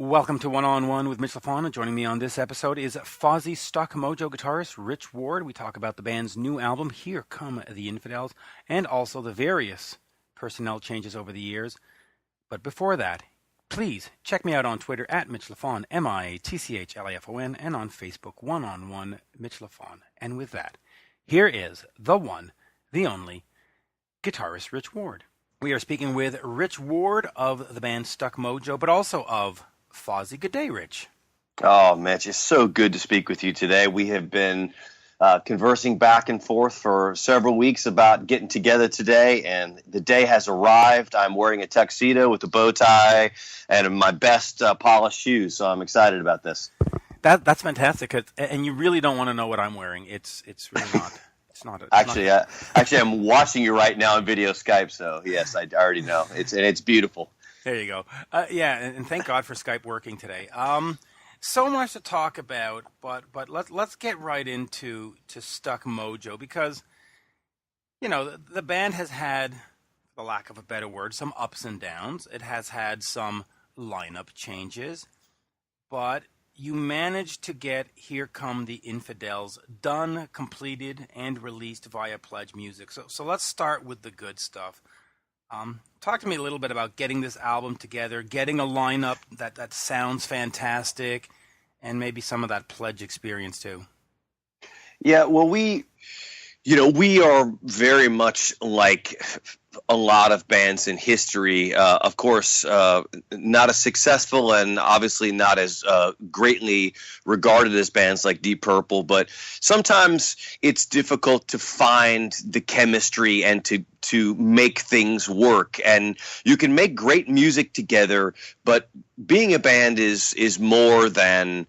Welcome to One on One with Mitch Lafon, and joining me on this episode is Fozzy Stuck Mojo guitarist Rich Ward. We talk about the band's new album, Here Come The Infidels, and also the various personnel changes over the years. But before that, please check me out on Twitter at Mitch Lafon, MITCHLAFON, and on Facebook, One on One Mitch Lafon. And with that, here is the one, the only, guitarist Rich Ward. We are speaking with Rich Ward of the band Stuck Mojo, but also of Fozzy. Good day, Rich. Oh, Mitch, it's so good to speak with you today. We have been conversing back and forth for several weeks about getting together today, and the day has arrived. I'm wearing a tuxedo with a bow tie and my best polished shoes, so I'm excited about this. That's fantastic, and you really don't want to know what I'm wearing. It's really not. It's not. Actually, I'm watching you right now on video Skype, so yes, I already know. It's beautiful. There you go. Yeah, and thank God for Skype working today. So much to talk about, but let's get right into Stuck Mojo, because the band has had, for lack of a better word, some ups and downs. It has had some lineup changes, but you managed to get Here Come The Infidels done, completed, and released via Pledge Music. So let's start with the good stuff. Talk to me a little bit about getting this album together, getting a lineup that sounds fantastic, and maybe some of that Pledge experience too. Yeah, well, we are very much like a lot of bands in history. Of course, not as successful and obviously not as greatly regarded as bands like Deep Purple, but sometimes it's difficult to find the chemistry and to make things work. And you can make great music together, but being a band is more than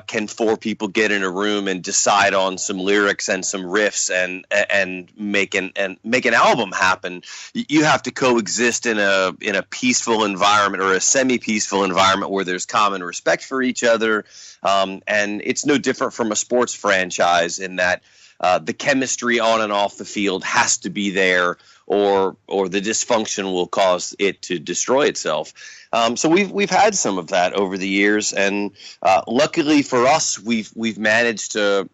can four people get in a room and decide on some lyrics and some riffs and make an album happen. You have to coexist in a peaceful environment or a semi-peaceful environment where there's common respect for each other. And it's no different from a sports franchise in that the chemistry on and off the field has to be there, or the dysfunction will cause it to destroy itself. So we've had some of that over the years, and luckily for us, we've managed to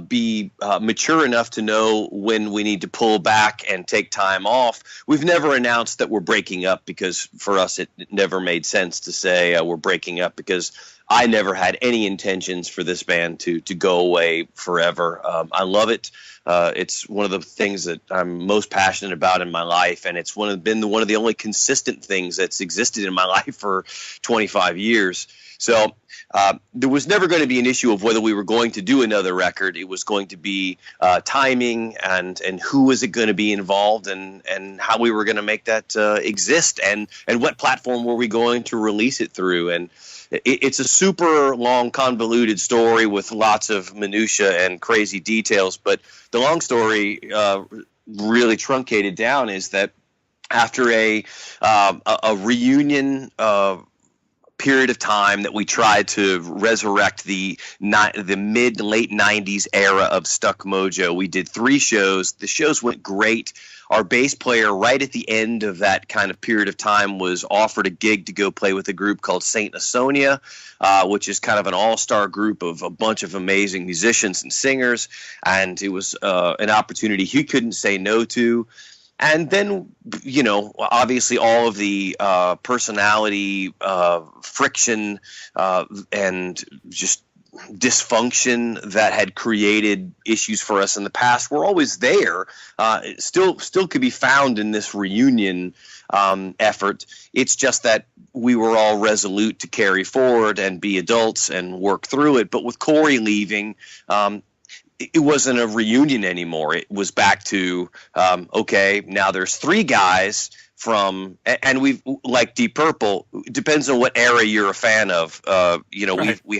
be mature enough to know when we need to pull back and take time off. We've never announced that we're breaking up, because for us it never made sense to say we're breaking up, because I never had any intentions for this band to go away forever. I love it. It's one of the things that I'm most passionate about in my life, and it's been one of the only consistent things that's existed in my life for 25 years. So there was never going to be an issue of whether we were going to do another record. It was going to be timing and who was it going to be involved, and how we were going to make that exist, and what platform were we going to release it through. And it's a super long, convoluted story with lots of minutia and crazy details. But the long story, really truncated down, is that after a reunion period of time that we tried to resurrect the mid late 90s era of Stuck Mojo, we did 3 shows. The shows went great. Our bass player, right at the end of that kind of period of time, was offered a gig to go play with a group called Saint Asonia, which is kind of an all-star group of a bunch of amazing musicians and singers. And it was an opportunity he couldn't say no to. And then, obviously all of the personality friction and just dysfunction that had created issues for us in the past were always there. Still could be found in this reunion effort. It's just that we were all resolute to carry forward and be adults and work through it. But with Corey leaving, it wasn't a reunion anymore. It was back to, okay, now there's 3 guys from, and we've, like Deep Purple, depends on what era you're a fan of. Right. we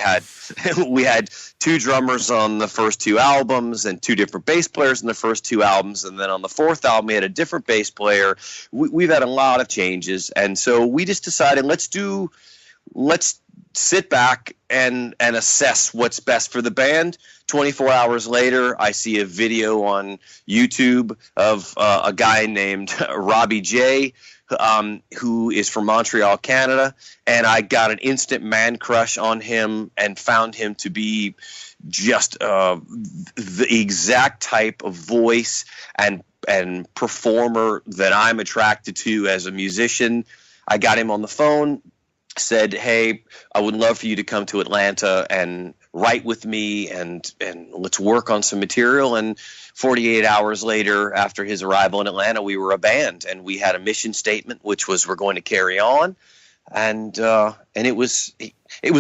had 2 drummers on the first 2 albums and 2 different bass players in the first 2 albums. And then on the 4th album, we had a different bass player. We've had a lot of changes. And so we just decided, let's do let's sit back and assess what's best for the band. 24 hours later, I see a video on YouTube of a guy named Robby J, who is from Montreal, Canada, and I got an instant man crush on him and found him to be just the exact type of voice and performer that I'm attracted to as a musician. I got him on the phone, said, hey, I would love for you to come to Atlanta and write with me and let's work on some material. And 48 hours later, after his arrival in Atlanta, we were a band, and we had a mission statement, which was we're going to carry on. And it was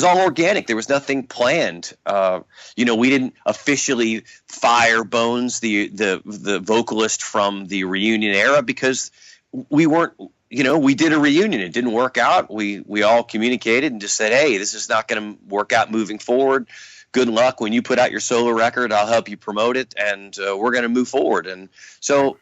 all organic. There was nothing planned. We didn't officially fire Bones, the vocalist from the reunion era, because we weren't. We did a reunion. It didn't work out. We all communicated and just said, hey, this is not going to work out moving forward. Good luck. When you put out your solo record, I'll help you promote it, and we're going to move forward. And so,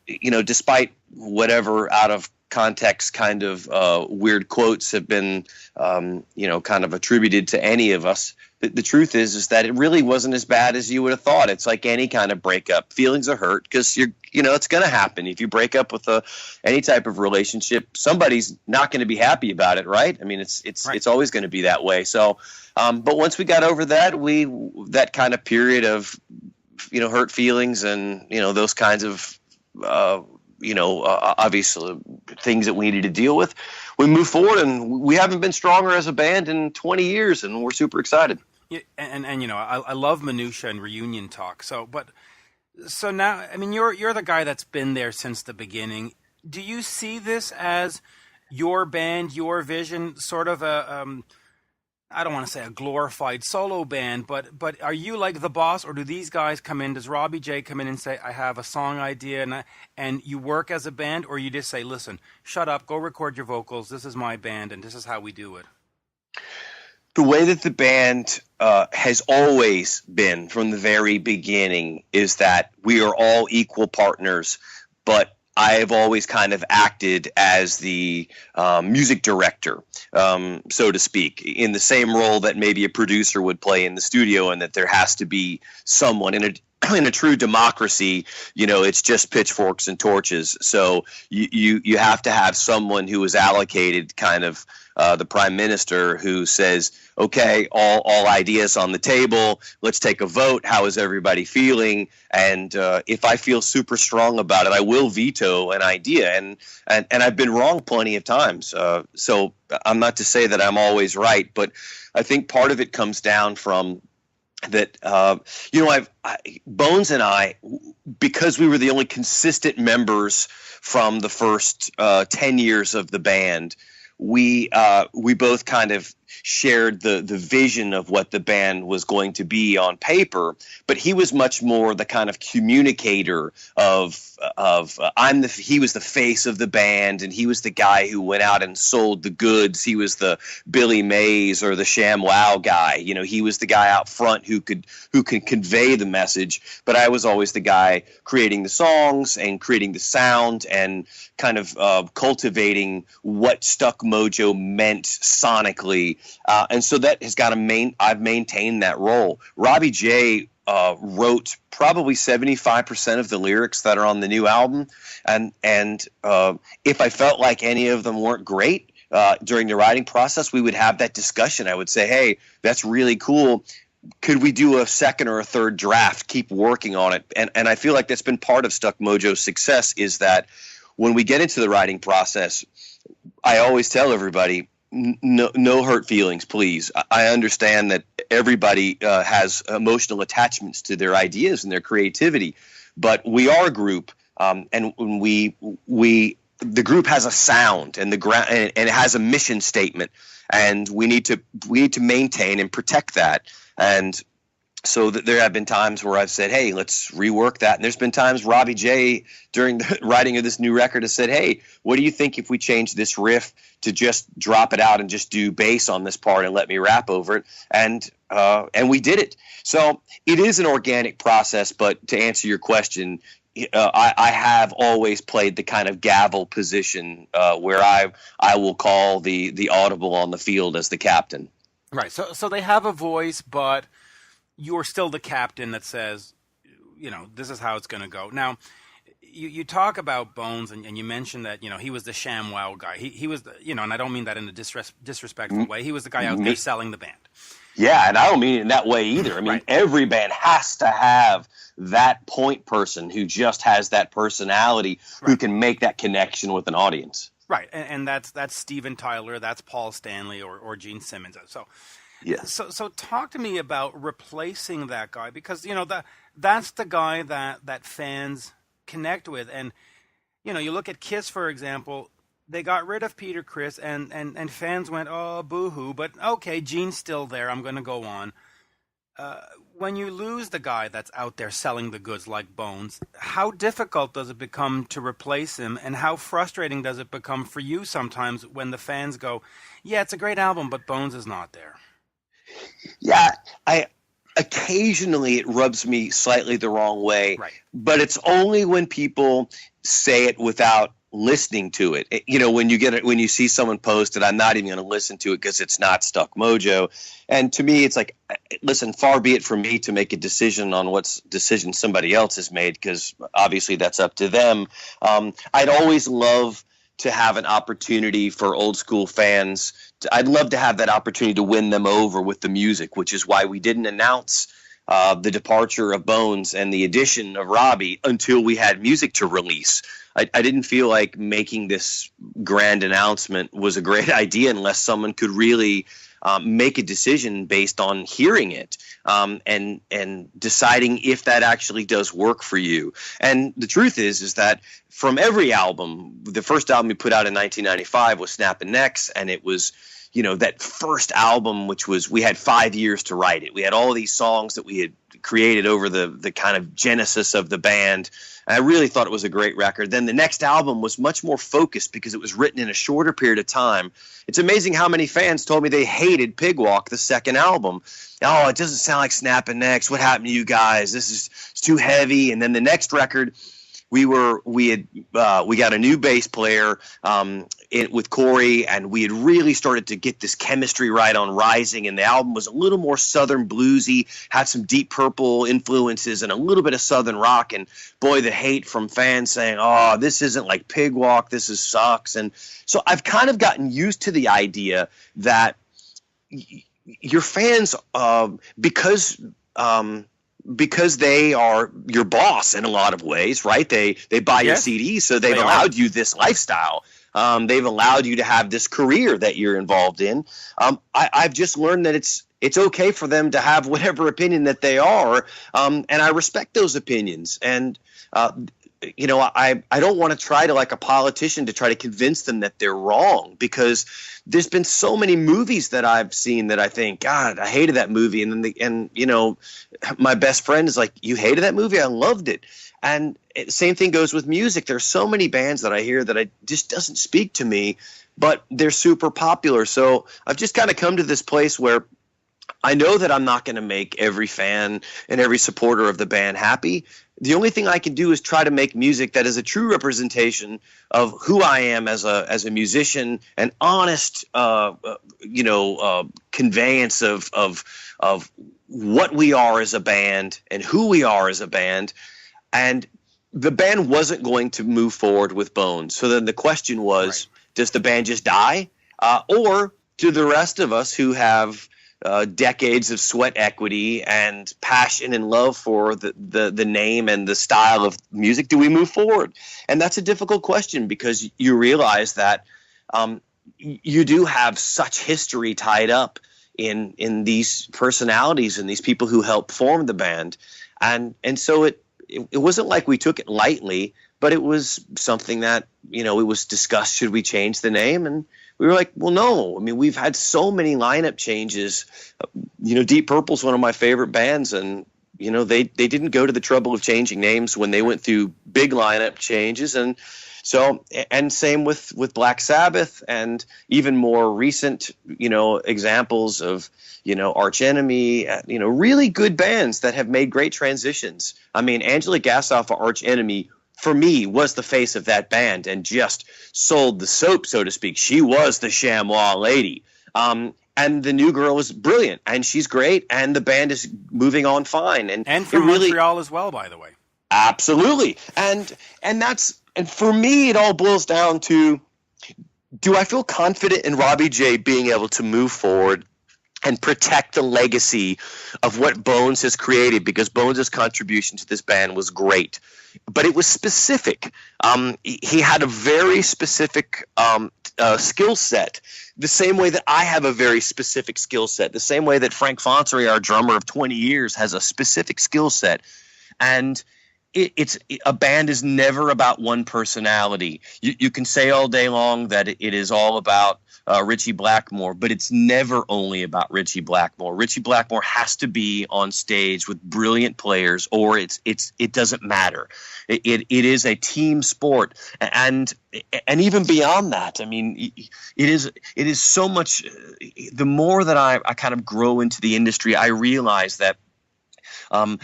despite whatever out of context kind of weird quotes have been, kind of attributed to any of us, the truth is that it really wasn't as bad as you would have thought. It's like any kind of breakup. Feelings are hurt because it's going to happen. If you break up with any type of relationship, somebody's not going to be happy about it, right? I mean, it's always going to be that way. So, but once we got over that, that kind of period of, hurt feelings and, those kinds of, obvious things that we needed to deal with, we moved forward, and we haven't been stronger as a band in 20 years, and we're super excited. Yeah, and I love minutia and reunion talk. So now, I mean, you're the guy that's been there since the beginning. Do you see this as your band, your vision, sort of I don't want to say a glorified solo band, but are you like the boss, or do these guys come in? Does Robby J come in and say, I have a song idea, and you work as a band, or you just say, listen, shut up, go record your vocals, this is my band, and this is how we do it? The way that the band has always been from the very beginning is that we are all equal partners, but I have always kind of acted as the music director, so to speak, in the same role that maybe a producer would play in the studio, and that there has to be someone in a true democracy. It's just pitchforks and torches. So you have to have someone who is allocated, kind of the prime minister, who says, okay, all ideas on the table. Let's take a vote. How is everybody feeling? And if I feel super strong about it, I will veto an idea. And I've been wrong plenty of times. So I'm not to say that I'm always right, but I think part of it comes down from that, Bones and I, because we were the only consistent members from the first 10 years of the band, we both kind of shared the vision of what the band was going to be on paper, but he was much more the kind of communicator he was the face of the band, and he was the guy who went out and sold the goods. He was the Billy Mays or the ShamWow guy. He was the guy out front who could convey the message, but I was always the guy creating the songs and creating the sound and kind of cultivating what Stuck Mojo meant sonically. And so that has I've maintained that role. Robby J wrote probably 75% of the lyrics that are on the new album. And if I felt like any of them weren't great during the writing process, we would have that discussion. I would say, hey, that's really cool. Could we do a second or a third draft? Keep working on it. And I feel like that's been part of Stuck Mojo's success, is that when we get into the writing process, I always tell everybody, no hurt feelings, please. I understand that everybody has emotional attachments to their ideas and their creativity, but we are a group, and the group has a sound and and it has a mission statement, and we need to maintain and protect that. And so there have been times where I've said, hey, let's rework that. And there's been times Robby J, during the writing of this new record, has said, hey, what do you think if we change this riff to just drop it out and just do bass on this part and let me rap over it? And we did it. So it is an organic process. But to answer your question, I have always played the kind of gavel position where I will call the audible on the field as the captain. Right. So they have a voice, but you're still the captain that says, this is how it's going to go. Now, you talk about Bones, and you mentioned that, he was the ShamWow guy. He was, and I don't mean that in a disrespectful way. He was the guy out there selling the band. Yeah, and I don't mean it in that way either. I mean, every band has to have that point person who just has that personality, who can make that connection with an audience. Right, and that's Steven Tyler, that's Paul Stanley, or Gene Simmons. So, yeah. So talk to me about replacing that guy, because that's the guy that fans connect with. And you look at Kiss, for example. They got rid of Peter Criss, and fans went, oh, boo-hoo, but okay, Gene's still there, I'm going to go on. When you lose the guy that's out there selling the goods like Bones, how difficult does it become to replace him, and how frustrating does it become for you sometimes when the fans go, yeah, it's a great album, but Bones is not there? Yeah, occasionally it rubs me slightly the wrong way, but it's only when people say it without listening to it. When you see someone post it, I'm not even going to listen to it because it's not Stuck Mojo. And to me, it's like, listen, far be it from me to make a decision on what decision somebody else has made, because obviously that's up to them. I'd always love to have an opportunity for old school fans. I'd love to have that opportunity to win them over with the music, which is why we didn't announce the departure of Bones and the addition of Robby until we had music to release. I didn't feel like making this grand announcement was a great idea unless someone could really make a decision based on hearing it and deciding if that actually does work for you. And the truth is that from every album, the first album we put out in 1995 was Snappin' Necks, and it was that first album, which was, we had 5 years to write it. We had all these songs that we had created over the kind of genesis of the band. And I really thought it was a great record. Then the next album was much more focused because it was written in a shorter period of time. It's amazing how many fans told me they hated Pig Walk, the second album. Oh, it doesn't sound like Snappin' Necks. What happened to you guys? It's too heavy. And then the next record, we got a new bass player with Corey, and we had really started to get this chemistry right on Rising, and the album was a little more Southern bluesy, had some Deep Purple influences and a little bit of Southern rock. And boy, the hate from fans saying, oh, this isn't like Pig Walk, this sucks. And so I've kind of gotten used to the idea that your fans, because they are your boss in a lot of ways, right? They buy your CDs, so they've allowed you this lifestyle. They've allowed you to have this career that you're involved in. I've just learned that it's okay for them to have whatever opinion that they are, and I respect those opinions. And I don't want to try to, like a politician, to try to convince them that they're wrong, because there's been so many movies that I've seen that I think, God, I hated that movie. And my best friend is like, you hated that movie? I loved it. And same thing goes with music. There's so many bands that I hear that I just doesn't speak to me, but they're super popular. So I've just kind of come to this place where I know that I'm not going to make every fan and every supporter of the band happy. The only thing I can do is try to make music that is a true representation of who I am as a musician, an honest, conveyance of what we are as a band and who we are as a band. And the band wasn't going to move forward with Bones. So then the question was, does the band just die? Or do the rest of us who have decades of sweat equity and passion and love for the name and the style of music, do we move forward? And that's a difficult question, because you realize that you do have such history tied up in these personalities and these people who helped form the band. And so it wasn't like we took it lightly, but it was something that, it was discussed. Should we change the name? And we were like, well, no. I mean, we've had so many lineup changes. Deep Purple's one of my favorite bands, and they didn't go to the trouble of changing names when they went through big lineup changes. And So, and same with Black Sabbath, and even more recent, examples of, Arch Enemy, really good bands that have made great transitions. I mean, Angela Gassoff of Arch Enemy, for me, was the face of that band and just sold the soap, so to speak. She was the chamois lady. And the new girl is brilliant, and she's great, and the band is moving on fine. And from Montreal as well, by the way. Absolutely. And for me, it all boils down to, do I feel confident in Robby J being able to move forward and protect the legacy of what Bones has created? Because Bones' contribution to this band was great, but it was specific. He had a very specific skill set, the same way that I have a very specific skill set, the same way that Frank Fonsery, our drummer of 20 years, has a specific skill set. And a band is never about one personality. You can say all day long that it is all about Ritchie Blackmore, but it's never only about Ritchie Blackmore. Ritchie Blackmore has to be on stage with brilliant players, or it doesn't matter. It is a team sport, and even beyond that, I mean, it is so much. The more that I kind of grow into the industry, I realize that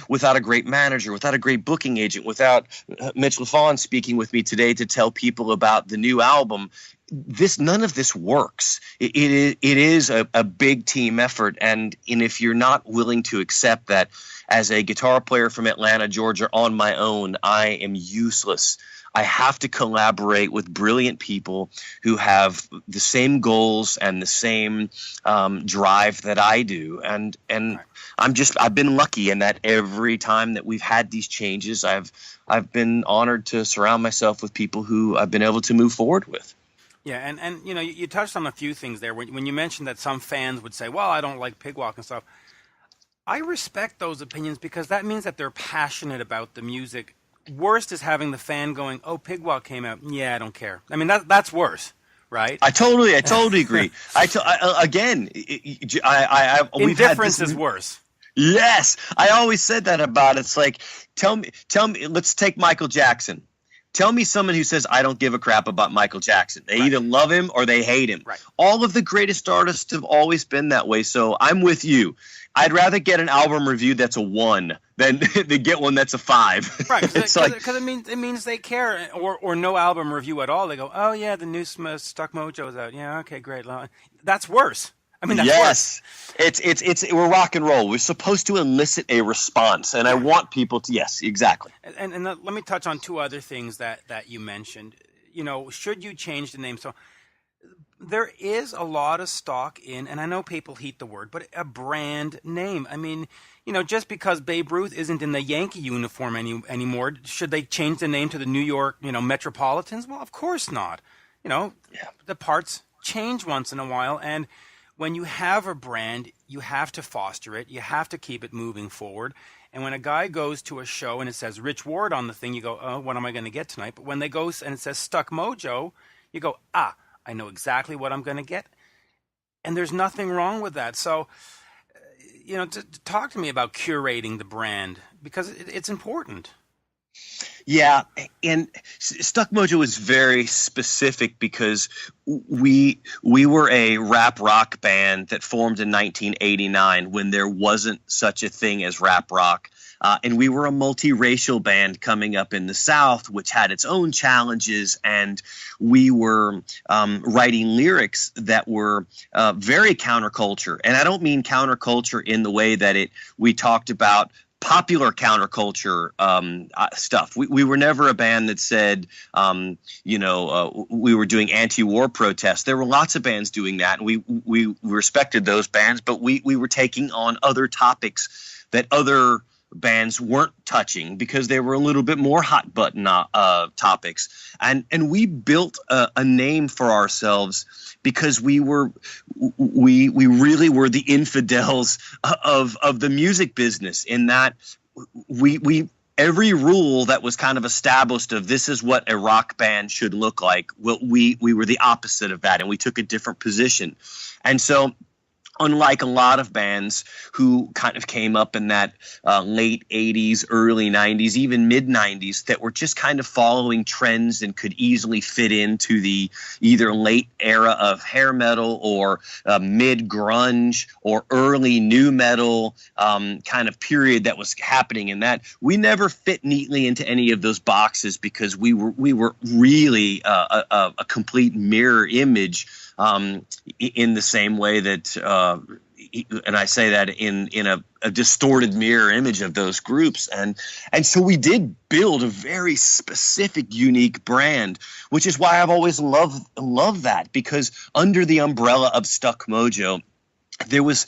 without a great manager, without a great booking agent, without Mitch Lafon speaking with me today to tell people about the new album, none of this works. It is a big team effort, and if you're not willing to accept that as a guitar player from Atlanta, Georgia, on my own, I am useless. I have to collaborate with brilliant people who have the same goals and the same drive that I do. And I've been lucky in that every time that we've had these changes, I've been honored to surround myself with people who I've been able to move forward with. Yeah, and you touched on a few things there when you mentioned that some fans would say, well, I don't like Pigwalk and stuff. I respect those opinions because that means that they're passionate about the music. Worst is having the fan going, "Oh, Pigwalk came out. Yeah, I don't care." I mean, that's worse, right? I totally agree. Indifference is worse. Yes, I always said that about it. It's like, tell me. Let's take Michael Jackson. Tell me someone who says, I don't give a crap about Michael Jackson. They either love him or they hate him. Right. All of the greatest artists have always been that way. So I'm with you. I'd rather get an album review that's a 1 than get one that's a 5. Right, because it means they care, or no album review at all. They go, oh yeah, the new Stuck Mojo is out. Yeah, okay, great. That's worse. I mean, that's worse. It's we're rock and roll. We're supposed to elicit a response, and I want people to. Yes, exactly. And let me touch on 2 other things that you mentioned. Should you change the name? So there is a lot of stock in, and I know people hate the word, but a brand name. I mean, just because Babe Ruth isn't in the Yankee uniform anymore, should they change the name to the New York, Metropolitans? Well, of course not. The parts change once in a while, and when you have a brand, you have to foster it. You have to keep it moving forward. And when a guy goes to a show and it says Rich Ward on the thing, you go, oh, what am I going to get tonight? But when they go and it says Stuck Mojo, you go, I know exactly what I'm going to get. And there's nothing wrong with that. So, to talk to me about curating the brand, because it's important. Yeah, and Stuck Mojo is very specific because we were a rap rock band that formed in 1989 when there wasn't such a thing as rap rock. And we were a multiracial band coming up in the South, which had its own challenges. And we were writing lyrics that were very counterculture. And I don't mean counterculture in the way that we talked about popular counterculture stuff. We were never a band that said, we were doing anti-war protests. There were lots of bands doing that, and we respected those bands, but we were taking on other topics that other bands weren't touching because they were a little bit more hot button topics. And we built a name for ourselves because we really were the infidels of the music business, in that we every rule that was kind of established of this is what a rock band should look like, we were the opposite of that, and we took a different position. And so unlike a lot of bands who kind of came up in that late 80s, early 90s, even mid 90s, that were just kind of following trends and could easily fit into the either late era of hair metal or mid grunge or early new metal kind of period that was happening in that. We never fit neatly into any of those boxes because we were really a complete mirror image in the same way that, and I say that in a distorted mirror image of those groups. And so we did build a very specific, unique brand, which is why I've always loved that, because under the umbrella of Stuck Mojo, there was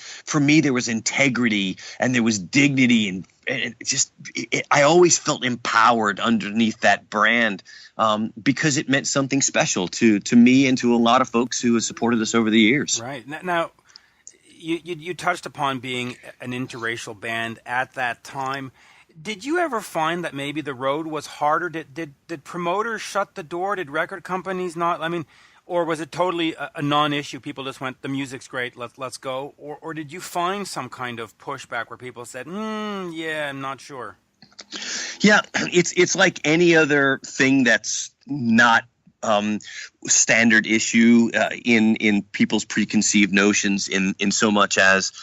integrity and there was dignity, and I always felt empowered underneath that brand, because it meant something special to me and to a lot of folks who have supported us over the years. Right. Now you touched upon being an interracial band at that time. Did you ever find that maybe the road was harder? Did promoters shut the door? Did record companies not? I mean, or was it totally a non-issue? People just went, the music's great, let's go. Or did you find some kind of pushback where people said, yeah, I'm not sure? Yeah, it's like any other thing that's not standard issue in people's preconceived notions, in so much as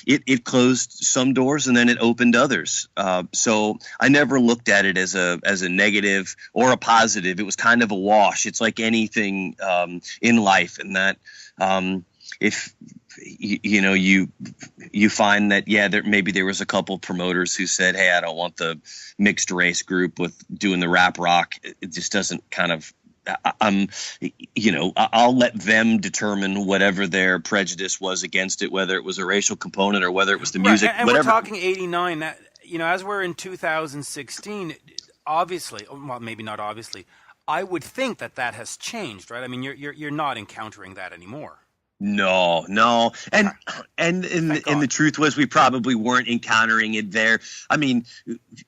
it closed some doors and then it opened others. So I never looked at it as a negative or a positive. It was kind of a wash. It's like anything in life, in that if you find that, yeah, maybe there was a couple promoters who said, hey, I don't want the mixed race group with doing the rap rock. It just doesn't kind of. I'll let them determine whatever their prejudice was against it, whether it was a racial component or whether it was the music. Right. And whatever. We're talking '89. As we're in 2016, obviously, well, maybe not obviously, I would think that has changed, right? I mean, you're not encountering that anymore. No, and the truth was we probably weren't encountering it there. I mean,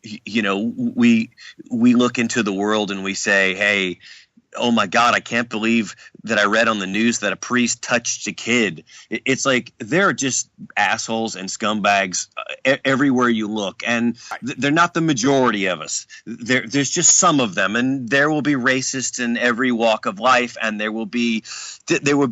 we look into the world and we say, hey, oh my God, I can't believe that I read on the news that a priest touched a kid. It's like there are just assholes and scumbags everywhere you look, and they're not the majority of us. There's just some of them, and there will be racists in every walk of life, and there will be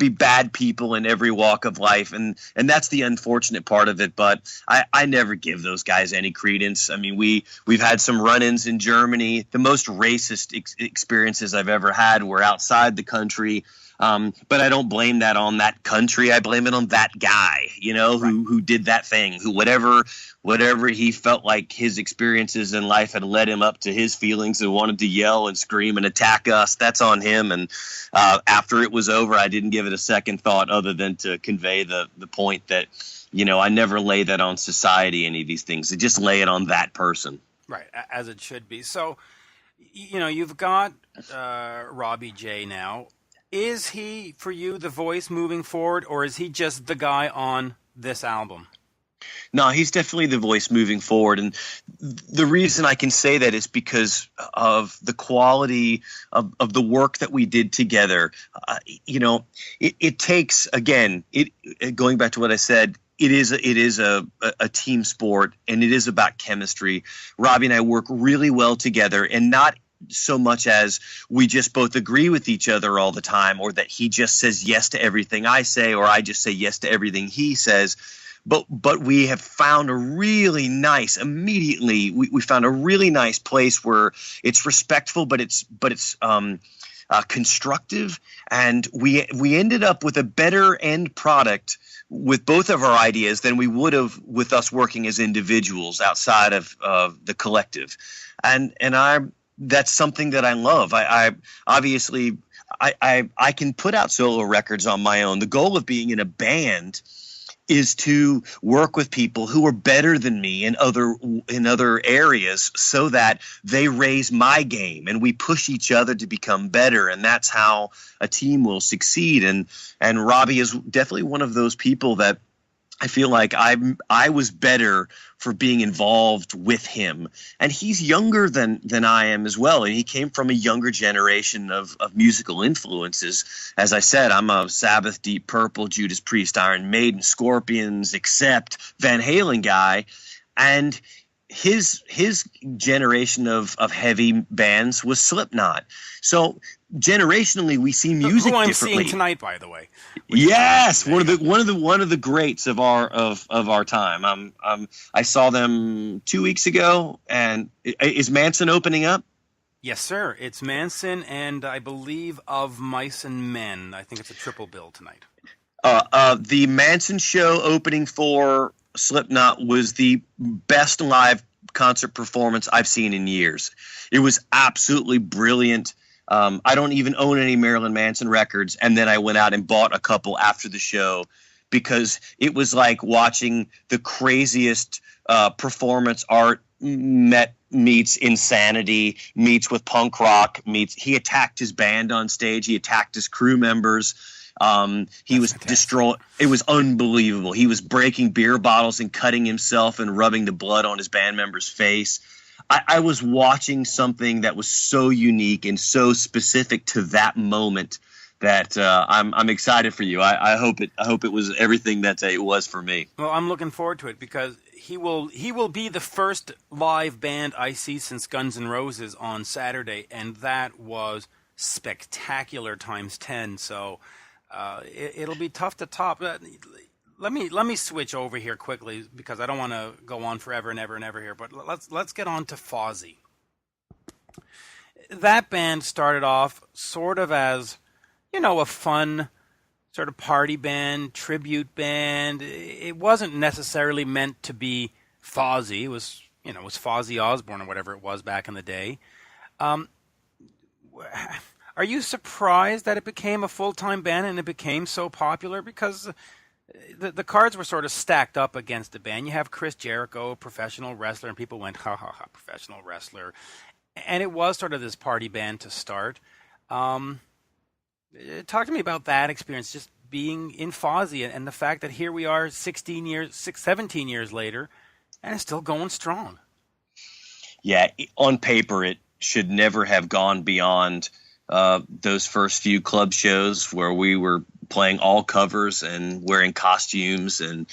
bad people in every walk of life, and that's the unfortunate part of it. But I never give those guys any credence. I mean, we've had some run-ins in Germany. The most racist experiences I've ever had were outside the country. But I don't blame that on that country. I blame it on that guy, who did that thing, who whatever he felt like his experiences in life had led him up to his feelings and wanted to yell and scream and attack us. That's on him. And after it was over, I didn't give it a second thought other than to convey the point that, I never lay that on society, any of these things. I just lay it on that person. Right, as it should be. So, you've got Robby J now. Is he, for you, the voice moving forward, or is he just the guy on this album? No, he's definitely the voice moving forward. And the reason I can say that is because of the quality of the work that we did together. It takes, again, going back to what I said, it is a team sport, and it is about chemistry. Robby and I work really well together, and not so much as we just both agree with each other all the time, or that he just says yes to everything I say, or I just say yes to everything he says. But we have found a really nice, immediately we found a really nice place where it's respectful, but it's constructive, and we ended up with a better end product with both of our ideas than we would have with us working as individuals outside of the collective, and that's something that I love. I obviously I can put out solo records on my own. The goal of being in a band is to work with people who are better than me in other areas, so that they raise my game and we push each other to become better, and that's how a team will succeed. And Robby is definitely one of those people that I feel like I was better for being involved with him, and he's younger than I am as well, and he came from a younger generation of musical influences. As I said, I'm a Sabbath, Deep Purple, Judas Priest, Iron Maiden, Scorpions, Accept, Van Halen guy, and his generation of heavy bands was Slipknot. So generationally, we see music who I'm differently. seeing tonight, by the way. Yes, one of the greats of our time. I saw them 2 weeks ago, and is Manson opening up? Yes, sir. It's Manson and I believe Of Mice and Men. I think it's a triple bill tonight. The Manson show opening for Slipknot was the best live concert performance I've seen in years. It was absolutely brilliant. I don't even own any Marilyn Manson records, and then I went out and bought a couple after the show because it was like watching the craziest performance art meets insanity, meets with punk rock, meets he attacked his band on stage, he attacked his crew members. He was destroyed. It was unbelievable. He was breaking beer bottles and cutting himself and rubbing the blood on his band member's face. I was watching something that was so unique and so specific to that moment that I'm excited for you. I hope it was everything that it was for me. Well, I'm looking forward to it because he will be the first live band I see since Guns N' Roses on Saturday, and that was spectacular times 10. So it'll be tough to top. Let me switch over here quickly because I don't want to go on forever and ever and ever here. But let's get on to Fozzy. That band started off sort of as, a fun sort of party band, tribute band. It wasn't necessarily meant to be Fozzy. It was Fozzy Osbourne or whatever it was back in the day. Are you surprised that it became a full-time band and it became so popular? Because the cards were sort of stacked up against the band. You have Chris Jericho, professional wrestler, and people went, ha, ha, ha, professional wrestler. And it was sort of this party band to start. Talk to me about that experience, just being in Fozzy and the fact that here we are 17 years later, and it's still going strong. Yeah, on paper, it should never have gone beyond those first few club shows where we were playing all covers and wearing costumes and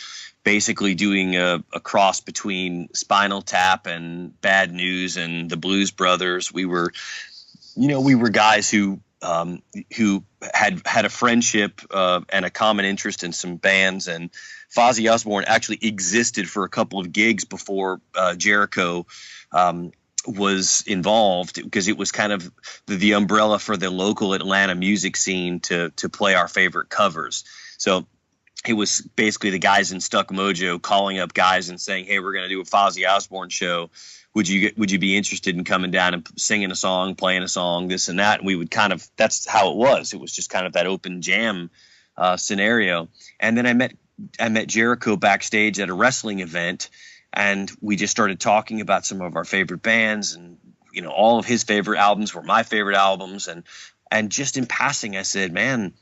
basically doing a cross between Spinal Tap and Bad News and the Blues Brothers. We were guys who had a friendship and a common interest in some bands, and Fozzy Osbourne actually existed for a couple of gigs before Jericho was involved, because it was kind of the umbrella for the local Atlanta music scene to play our favorite covers. So it was basically the guys in Stuck Mojo calling up guys and saying, hey, we're going to do a Fozzy Osbourne show. Would you be interested in coming down and singing a song, playing a song, this and that? And we would that's how it was. It was just kind of that open jam scenario. And then I met Jericho backstage at a wrestling event, and we just started talking about some of our favorite bands, and all of his favorite albums were my favorite albums, and just in passing I said, man,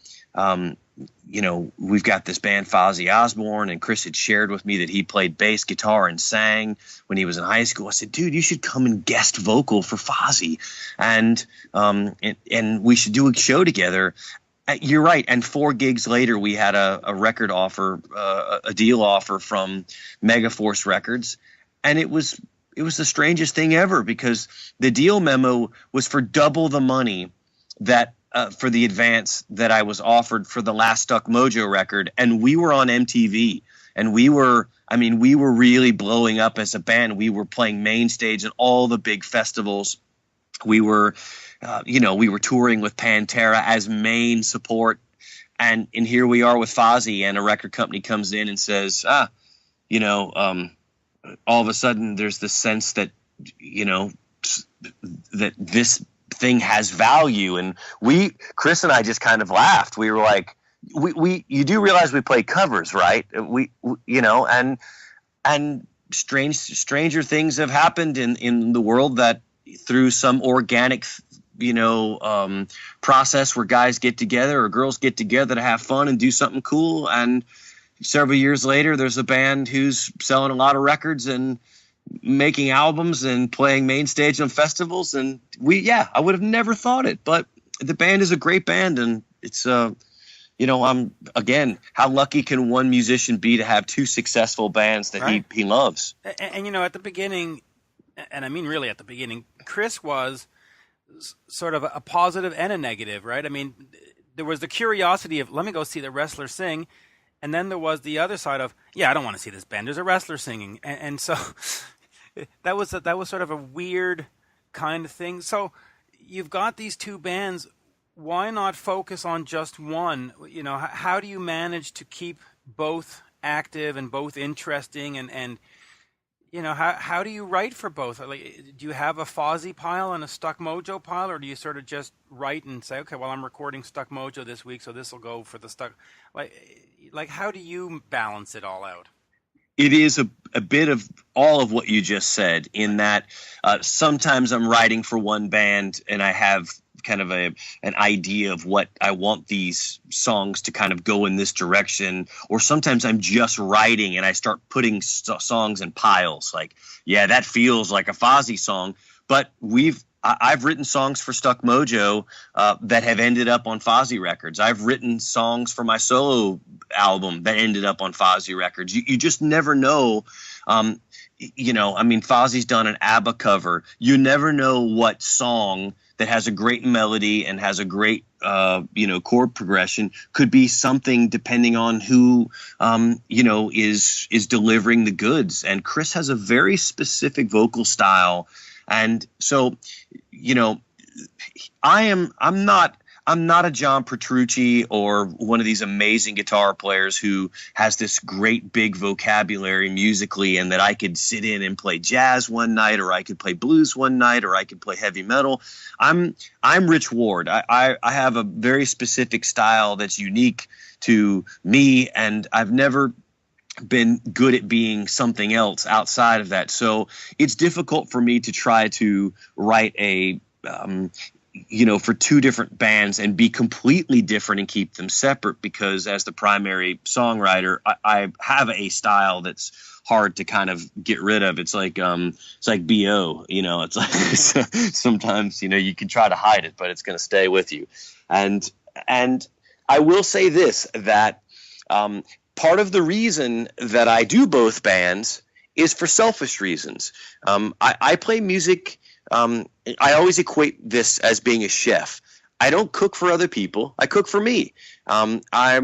we've got this band Fozzy Osbourne, and Chris had shared with me that he played bass guitar and sang when he was in high school. I said, dude, you should come and guest vocal for Fozzy, and we should do a show together. You're right. And 4 gigs later, we had a record offer, a deal offer from Megaforce Records. And it was the strangest thing ever, because the deal memo was for double the money that for the advance that I was offered for the last Stuck Mojo record. And we were on MTV, and we were really blowing up as a band. We were playing main stage at all the big festivals. We were touring with Pantera as main support, and here we are with Fozzy, and a record company comes in and says, all of a sudden there's this sense that, that this thing has value. And Chris and I just kind of laughed. We were like, you do realize we play covers, right? And stranger things have happened in the world, that through some organic process where guys get together or girls get together to have fun and do something cool, and several years later, there's a band who's selling a lot of records and making albums and playing main stage on festivals. And I would have never thought it, but the band is a great band. And it's, how lucky can one musician be to have two successful bands that he loves? And, at the beginning, and I mean really at the beginning, Chris was sort of a positive and a negative, right? I mean, there was the curiosity of, let me go see the wrestler sing. And then there was the other side of, I don't want to see this band. There's a wrestler singing. And so that was sort of a weird kind of thing. So you've got these two bands. Why not focus on just one? How do you manage to keep both active and both interesting? And how do you write for both? Like, do you have a Fozzy pile and a Stuck Mojo pile, or do you sort of just write and say, okay, well, I'm recording Stuck Mojo this week, so this will go for the Stuck? Like, how do you balance it all out? It is a bit of all of what you just said, in that sometimes I'm writing for one band and I have kind of an idea of what I want these songs to kind of go in this direction. Or sometimes I'm just writing and I start putting songs in piles. Like, that feels like a Fozzy song, but I've written songs for Stuck Mojo that have ended up on Fozzy records. I've written songs for my solo album that ended up on Fozzy records. You just never know. Fozzy's done an ABBA cover. You never know what song that has a great melody and has a great, chord progression could be something depending on who, is delivering the goods. And Chris has a very specific vocal style. And so, I'm not a John Petrucci or one of these amazing guitar players who has this great big vocabulary musically, and that I could sit in and play jazz one night, or I could play blues one night, or I could play heavy metal. I'm Rich Ward. I have a very specific style that's unique to me, and I've never been good at being something else outside of that. So it's difficult for me to try to write for two different bands and be completely different and keep them separate, because as the primary songwriter, I have a style that's hard to kind of get rid of. It's like BO, it's like sometimes, you can try to hide it, but it's going to stay with you. And I will say this, that part of the reason that I do both bands is for selfish reasons. I play music. I always equate this as being a chef. I don't cook for other people. I cook for me. I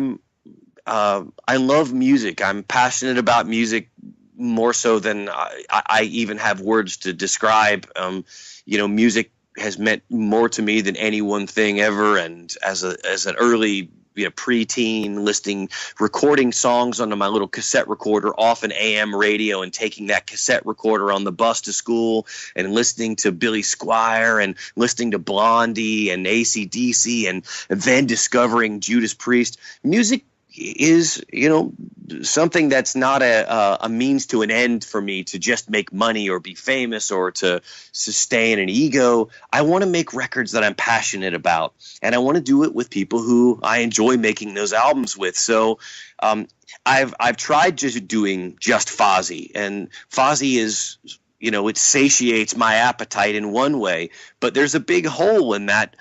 love music. I'm passionate about music more so than I even have words to describe. Music has meant more to me than any one thing ever. And as an early preteen, recording songs onto my little cassette recorder off an AM radio, and taking that cassette recorder on the bus to school and listening to Billy Squier and listening to Blondie and AC/DC, and then discovering Judas Priest. Music is, something that's not a means to an end for me to just make money or be famous or to sustain an ego. I want to make records that I'm passionate about, and I want to do it with people who I enjoy making those albums with. So I've tried just doing just Fozzy, and Fozzy is, it satiates my appetite in one way, but there's a big hole in that.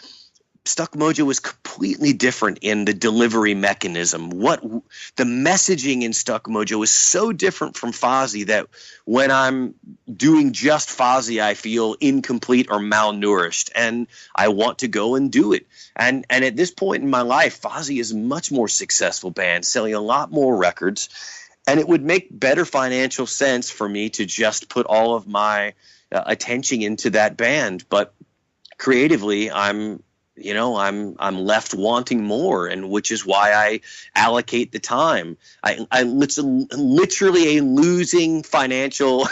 Stuck Mojo is completely different in the delivery mechanism. The messaging in Stuck Mojo is so different from Fozzy that when I'm doing just Fozzy, I feel incomplete or malnourished, and I want to go and do it. And at this point in my life, Fozzy is a much more successful band, selling a lot more records, and it would make better financial sense for me to just put all of my attention into that band. But creatively, I'm left wanting more, and which is why I allocate the time. It's literally a losing financial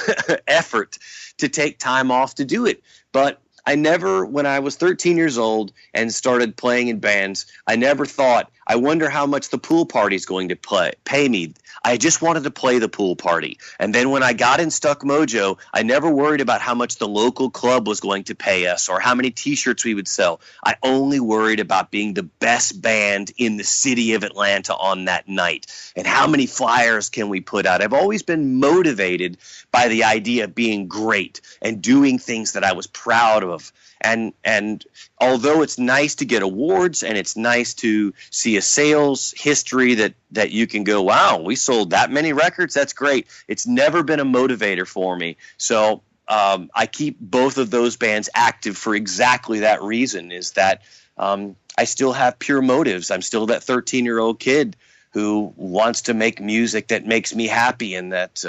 effort to take time off to do it. But I never, when I was 13 years old and started playing in bands, I never thought I wonder how much the pool party's going to pay me. I just wanted to play the pool party. And then when I got in Stuck Mojo, I never worried about how much the local club was going to pay us or how many T-shirts we would sell. I only worried about being the best band in the city of Atlanta on that night. And how many flyers can we put out? I've always been motivated by the idea of being great and doing things that I was proud of. And although it's nice to get awards and it's nice to see a sales history that you can go, wow, we sold that many records, that's great. It's never been a motivator for me. So I keep both of those bands active for exactly that reason, is that I still have pure motives. I'm still that 13-year-old kid who wants to make music that makes me happy and that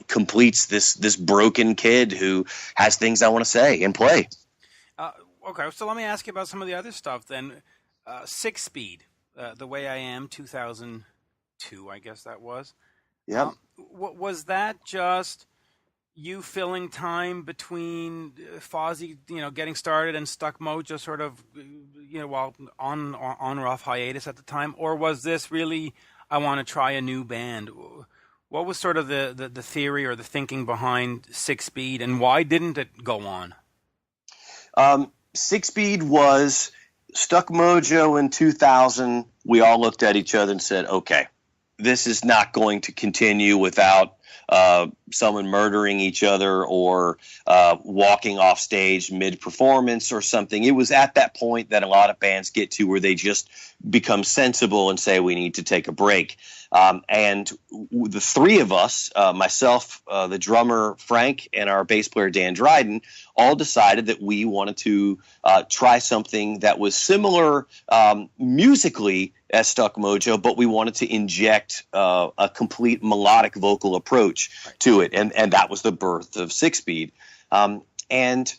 completes this broken kid who has things I want to say and play. Okay, so let me ask you about some of the other stuff then. 6-Speed, The Way I Am, 2002, I guess that was. Yeah. Was that just you filling time between Fozzy, getting started, and Stuck Mojo sort of, while on or off hiatus at the time? Or was this really, I want to try a new band? What was sort of the theory or the thinking behind 6-Speed, and why didn't it go on? 6-Speed was Stuck Mojo in 2000. We all looked at each other and said, okay, this is not going to continue without someone murdering each other or walking off stage mid-performance or something. It was at that point that a lot of bands get to where they just become sensible and say we need to take a break. And the three of us, myself, the drummer Frank, and our bass player Dan Dryden, all decided that we wanted to try something that was similar musically as Stuck Mojo, but we wanted to inject a complete melodic vocal approach to it, and that was the birth of 6-Speed. And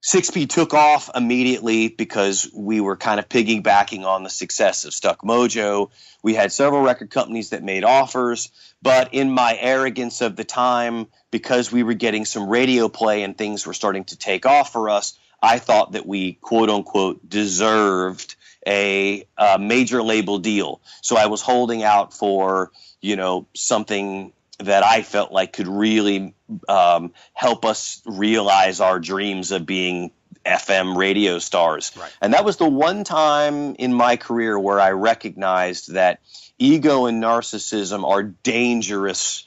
6-Speed took off immediately because we were kind of piggybacking on the success of Stuck Mojo. We had several record companies that made offers, but in my arrogance of the time, because we were getting some radio play and things were starting to take off for us, I thought that we, quote unquote, deserved a major label deal. So I was holding out for, something that I felt like could really help us realize our dreams of being FM radio stars. Right. And that was the one time in my career where I recognized that ego and narcissism are dangerous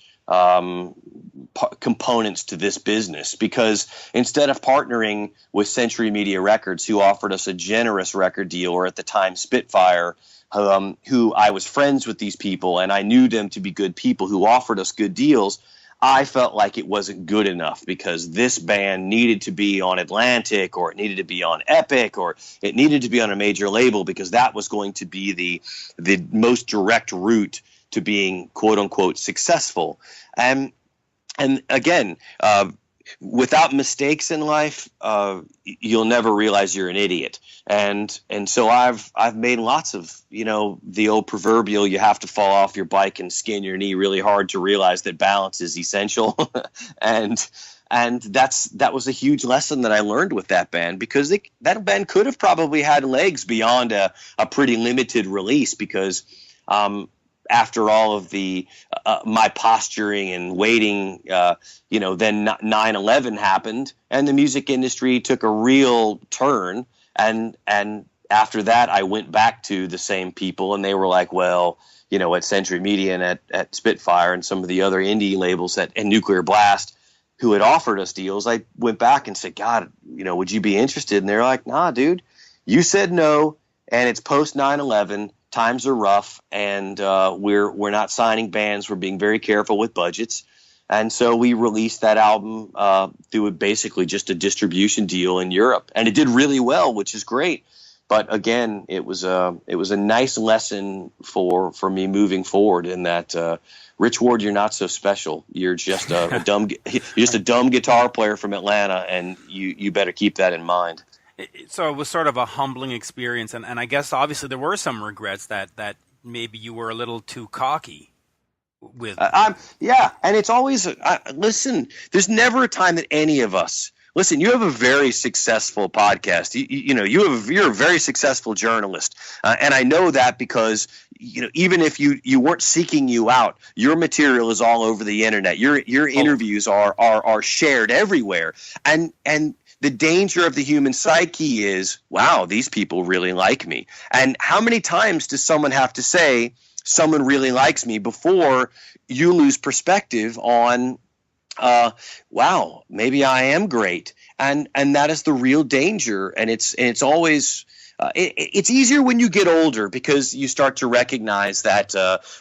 components to this business, because instead of partnering with Century Media Records, who offered us a generous record deal, or at the time Spitfire, who I was friends with these people and I knew them to be good people who offered us good deals, I felt like it wasn't good enough because this band needed to be on Atlantic, or it needed to be on Epic, or it needed to be on a major label, because that was going to be the most direct route to being, quote unquote, successful. And again, without mistakes in life, you'll never realize you're an idiot. And so I've made lots of, the old proverbial, you have to fall off your bike and skin your knee really hard to realize that balance is essential. and that was a huge lesson that I learned with that band, because that band could have probably had legs beyond a pretty limited release, because after all of the my posturing and waiting, then 9/11 happened and the music industry took a real turn. And after that, I went back to the same people, and they were like, well, at Century Media and at Spitfire and some of the other indie labels and Nuclear Blast, who had offered us deals, I went back and said, God, would you be interested? And they're like, nah, dude, you said no, and it's post 9/11. Times are rough, and we're not signing bands. We're being very careful with budgets. And so we released that album through basically just a distribution deal in Europe, and it did really well, which is great. But again, it was a nice lesson for me moving forward, in that Rich Ward, you're not so special. You're just a dumb guitar player from Atlanta, and you better keep that in mind. So it was sort of a humbling experience, and I guess obviously there were some regrets that maybe you were a little too cocky with. Yeah, and it's always listen. There's never a time that any of us Listen, you have a very successful podcast. You're a very successful journalist, and I know that because even if you weren't seeking you out, your material is all over the internet. Your interviews are shared everywhere, and the danger of the human psyche is, wow, these people really like me. And how many times does someone have to say someone really likes me before you lose perspective on, wow, maybe I am great. And that is the real danger. And it's always it's easier when you get older because you start to recognize that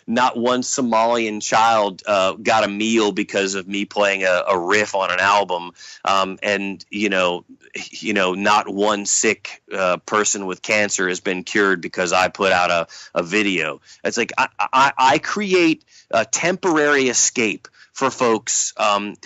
not one Somalian child got a meal because of me playing a riff on an album, and not one sick person with cancer has been cured because I put out a video. It's like I create a temporary escape for folks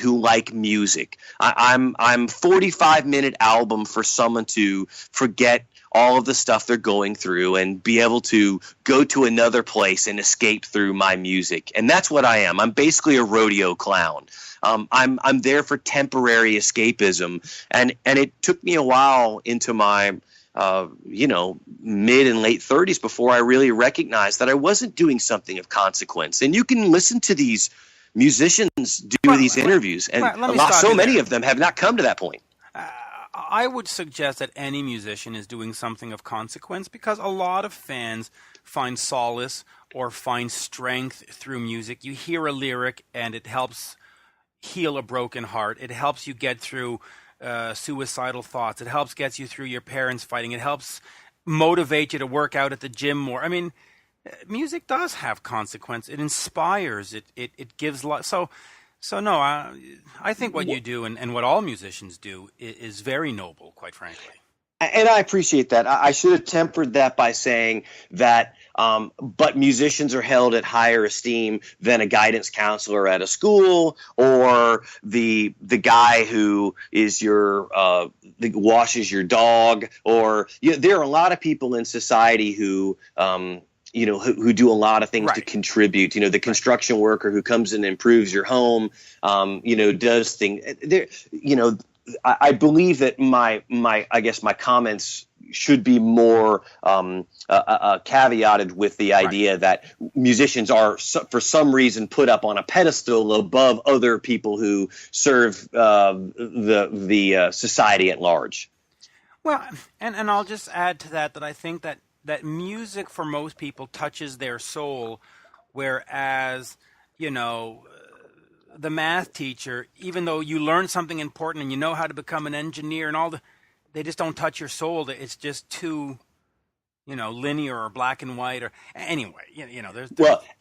who like music. I'm 45-minute album for someone to forget all of the stuff they're going through and be able to go to another place and escape through my music. And that's what I am. I'm basically a rodeo clown. I'm there for temporary escapism. And it took me a while into my mid and late 30s before I really recognized that I wasn't doing something of consequence. And you can listen to these musicians do these interviews, and so many of them have not come to that point. I would suggest that any musician is doing something of consequence because a lot of fans find solace or find strength through music. You hear a lyric and it helps heal a broken heart. It helps you get through suicidal thoughts. It helps get you through your parents fighting. It helps motivate you to work out at the gym more. I mean, music does have consequence. It inspires. It gives life. So no, I think what you do and what all musicians do is very noble, quite frankly. And I appreciate that. I should have tempered that by saying that, but musicians are held at higher esteem than a guidance counselor at a school, or the guy who is washes your dog, or there are a lot of people in society who who do a lot of things to contribute. The construction worker who comes in and improves your home, does things there. I believe that my comments should be more caveated with the idea that musicians are for some reason put up on a pedestal above other people who serve the society at large. Well, and I'll just add to that I think that music for most people touches their soul, whereas, the math teacher, even though you learn something important and you know how to become an engineer and they just don't touch your soul. It's just too, linear or black and white or anyway, there's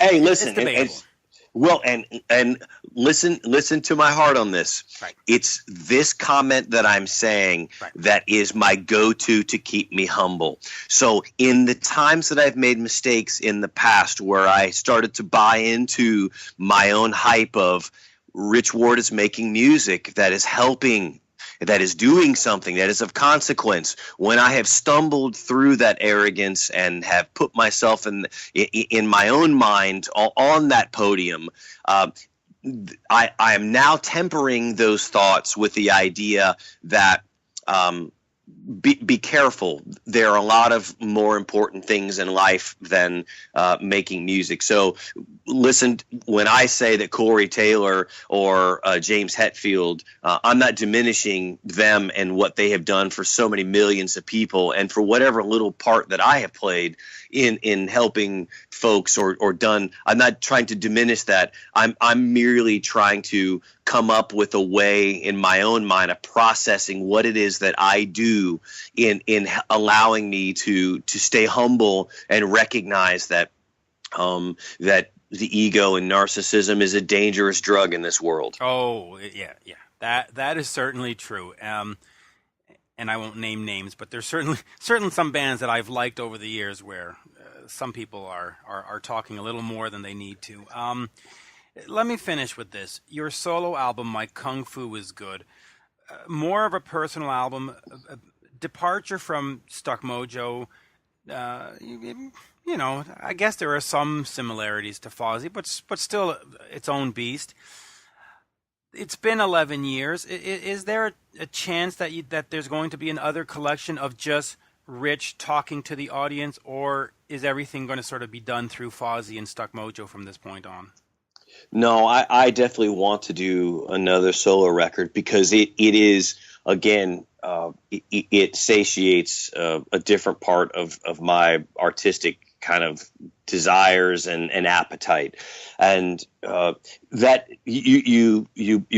hey, listen, it's debatable. And listen to my heart on this. Right. It's this comment that I'm saying that is my go-to to keep me humble. So in the times that I've made mistakes in the past where I started to buy into my own hype of Rich Ward is making music that is helping, that is doing something that is of consequence, when I have stumbled through that arrogance and have put myself in my own mind on that podium, I am now tempering those thoughts with the idea that be careful. There are a lot of more important things in life than making music. So listen, when I say that Corey Taylor or James Hetfield, I'm not diminishing them and what they have done for so many millions of people and for whatever little part that I have played in helping folks or done. I'm not trying to diminish that. I'm merely trying to come up with a way in my own mind of processing what it is that I do in allowing me to stay humble and recognize that that the ego and narcissism is a dangerous drug in this world. Oh, yeah. That is certainly true. And I won't name names, but there's certainly some bands that I've liked over the years where some people are talking a little more than they need to. Let me finish with this. Your solo album, My Kung Fu Is Good, more of a personal album, a departure from Stuck Mojo. I guess there are some similarities to Fozzy, but still its own beast. it's been 11 years. Is there a chance that there's going to be another collection of just Rich talking to the audience, or is everything going to sort of be done through Fozzy and Stuck Mojo from this point on? No, I definitely want to do another solo record because it is, again, it satiates a different part of my artistic kind of desires and appetite. And that you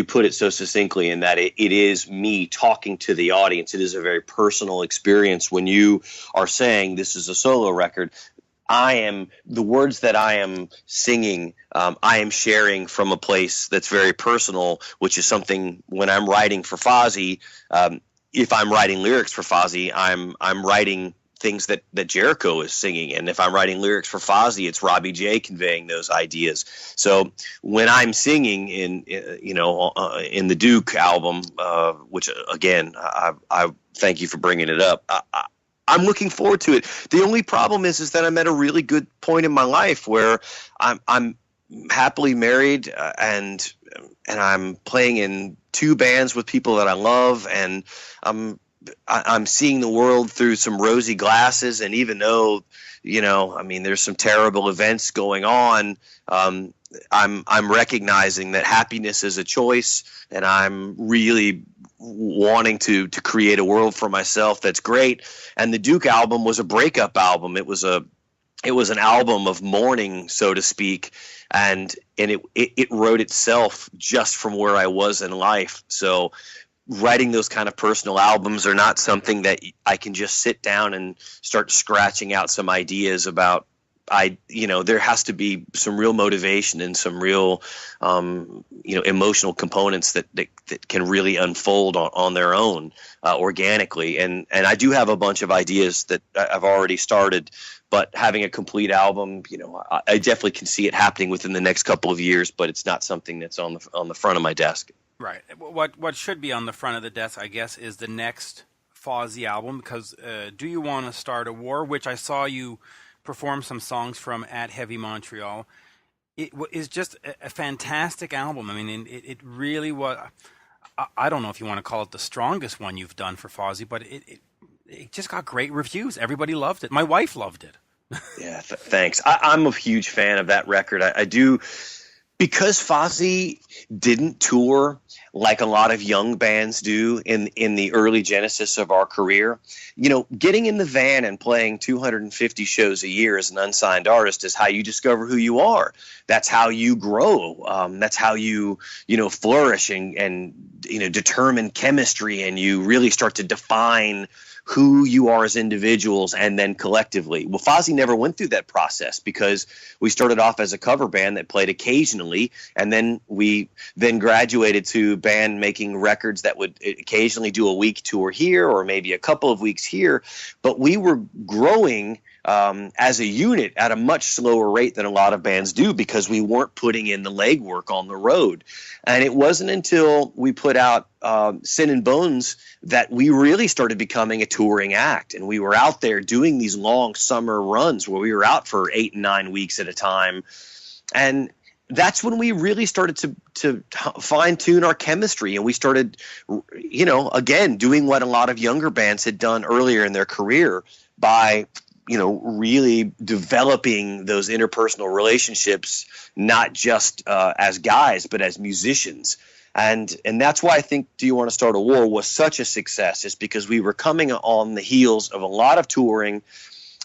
put it so succinctly in that it is me talking to the audience. It is a very personal experience when you are saying this is a solo record. The words that I am singing, I am sharing from a place that's very personal, which is something when I'm writing for Fozzy, if I'm writing lyrics for Fozzy, I'm writing things that Jericho is singing. And if I'm writing lyrics for Fozzy, it's Robby J conveying those ideas. So when I'm singing in the Duke album, which again, I thank you for bringing it up. I'm looking forward to it. The only problem is that I'm at a really good point in my life where I'm happily married and I'm playing in 2 bands with people that I love, and I'm seeing the world through some rosy glasses. And even though, there's some terrible events going on, I'm recognizing that happiness is a choice, and I'm really wanting to create a world for myself that's great. And the Duke album was a breakup album. It was an album of mourning, so to speak, and it wrote itself just from where I was in life. So writing those kind of personal albums are not something that I can just sit down and start scratching out some ideas about. There has to be some real motivation and some real, emotional components that can really unfold on their own organically. And I do have a bunch of ideas that I've already started, but having a complete album, I definitely can see it happening within the next couple of years, but it's not something that's on the front of my desk. Right. What should be on the front of the desk, I guess, is the next Fozzy album, because Do You Want to Start a War, which I saw you perform some songs from at Heavy Montreal. It is just a fantastic album. I mean, it really was. I don't know if you want to call it the strongest one you've done for Fozzy, but it just got great reviews. Everybody loved it. My wife loved it. Yeah, thanks. I'm a huge fan of that record. I do. Because Fozzy didn't tour like a lot of young bands do in the early genesis of our career, getting in the van and playing 250 shows a year as an unsigned artist is how you discover who you are. That's how you grow. That's how you, flourish and determine chemistry, and you really start to define who you are as individuals and then collectively. Well, Fozzy never went through that process because we started off as a cover band that played occasionally, and then we graduated to band making records that would occasionally do a week tour here or maybe a couple of weeks here. But we were growing as a unit at a much slower rate than a lot of bands do because we weren't putting in the legwork on the road. And it wasn't until we put out Sin and Bones that we really started becoming a touring act. And we were out there doing these long summer runs where we were out for 8 and 9 weeks at a time. And that's when we really started to fine tune our chemistry. And we started, again, doing what a lot of younger bands had done earlier in their career by really developing those interpersonal relationships, not just as guys, but as musicians. And that's why I think Do You Want to Start a War was such a success, is because we were coming on the heels of a lot of touring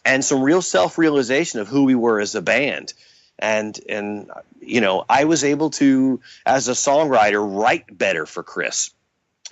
and some real self-realization of who we were as a band. And I was able to, as a songwriter, write better for Chris.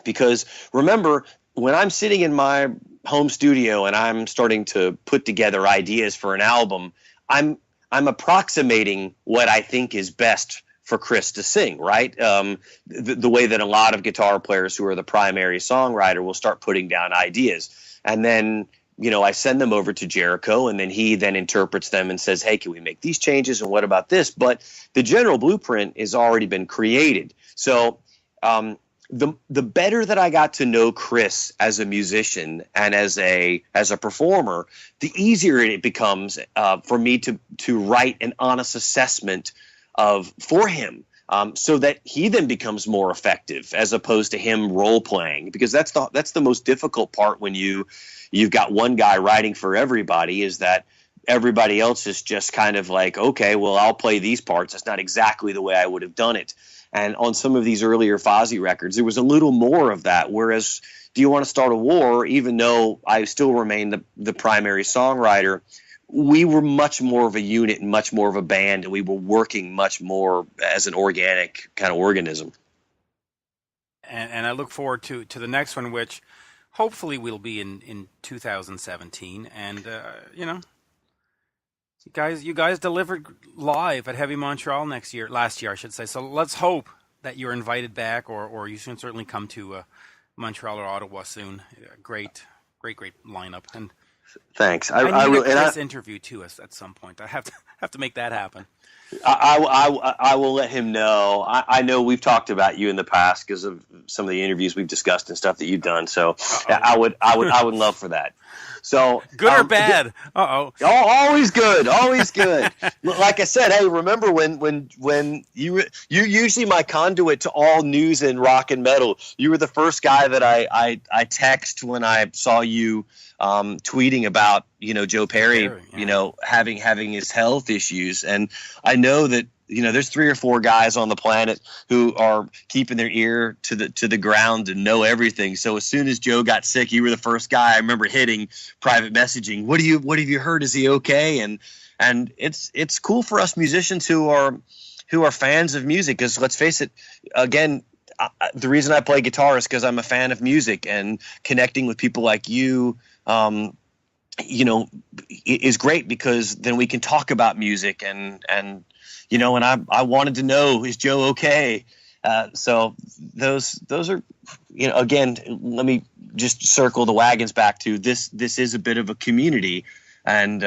Because remember, when I'm sitting in my home studio and I'm starting to put together ideas for an album, I'm approximating what I think is best for Chris to sing, right? The way that a lot of guitar players who are the primary songwriter will start putting down ideas. And then, I send them over to Jericho, and then he then interprets them and says, hey, can we make these changes? And what about this? But the general blueprint has already been created. So the better that I got to know Chris as a musician and as a performer, the easier it becomes for me to write an honest assessment for him. so that he then becomes more effective as opposed to him role playing, because that's the most difficult part when you've got one guy writing for everybody, is that everybody else is just kind of like, okay, well, I'll play these parts. That's not exactly the way I would have done it. And on some of these earlier Fozzy records, there was a little more of that. Whereas Do You Want to Start a War, even though I still remain the primary songwriter, we were much more of a unit and much more of a band, and we were working much more as an organic kind of organism. And I look forward to the next one, which hopefully will be in 2017. And you guys delivered live at Heavy Montreal last year, I should say. So let's hope that you're invited back, or you can certainly come to Montreal or Ottawa soon. Great lineup. And thanks. I need a Chris interview to us at some point. I have to make that happen. I will let him know. I know we've talked about you in the past because of some of the interviews we've discussed and stuff that you've done. So I would love for that. So good or bad? Always good. Always good. Like I said, hey, remember when you're usually my conduit to all news in rock and metal. You were the first guy that I text when I saw you tweeting about Joe Perry, having his health issues, and I know that there's 3 or 4 guys on the planet who are keeping their ear to the ground and know everything. So as soon as Joe got sick, you were the first guy I remember hitting private messaging. What have you heard? Is he okay? And it's cool for us musicians who are fans of music, because let's face it, again, the reason I play guitar is because I'm a fan of music, and connecting with people like you, is great, because then we can talk about music and I wanted to know, is Joe okay? So those are, again, let me just circle the wagons back to this. This is a bit of a community, and